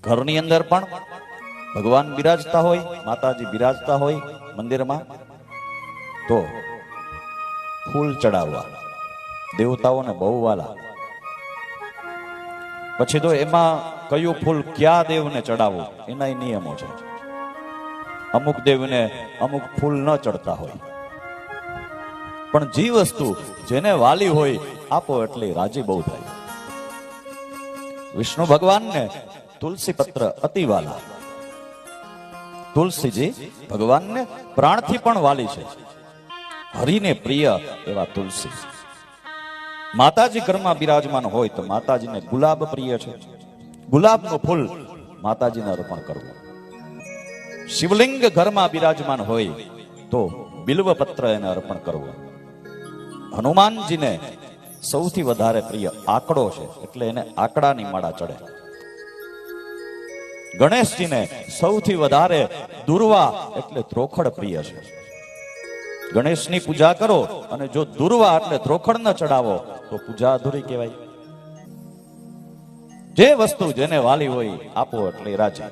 ઘરની અંદર પણ ભગવાન બિરાજતા હોય, માતાજી બિરાજતા હોય મંદિરમાં, તો ફૂલ ચડાવવા, દેવતાઓને બહુ વાલા. પછી તો એમાં કયું ફૂલ ક્યાં દેવને ચડાવવું એના નિયમો છે. અમુક દેવને અમુક ફૂલ ન ચડતા હોય, પણ જે વસ્તુ જેને વાલી હોય આપો એટલે રાજી બહુ થાય. વિષ્ણુ ભગવાનને તુલસી પત્ર અતિ વાલા. તુલસીજી ભગવાનને પ્રાણથી પણ વાલી છે. હરિને પ્રિય એવા તુલસી. માતાજી ઘરમાં બિરાજમાન હોય તો માતાજીને ગુલાબ પ્રિય છે. ગુલાબનું ફૂલ માતાજીને અર્પણ કરવું. શિવલિંગ ઘરમાં બિરાજમાન હોય તો બિલ્વ પત્ર એને અર્પણ કરવું. હનુમાનજીને સૌથી વધારે પ્રિય આકડો છે, એટલે એને આકડાની માળા ચડે. ગણેશજીને સૌથી વધારે દુર્વા એટલે ત્રોખડ પ્રિય છે. ગણેશની પૂજા કરો અને જો દુર્વા એટલે ત્રોખડ ન ચડાવો તો પૂજા અધૂરી કહેવાય. જે વસ્તુ જેને વાલી હોય આપો એટલે રાજી.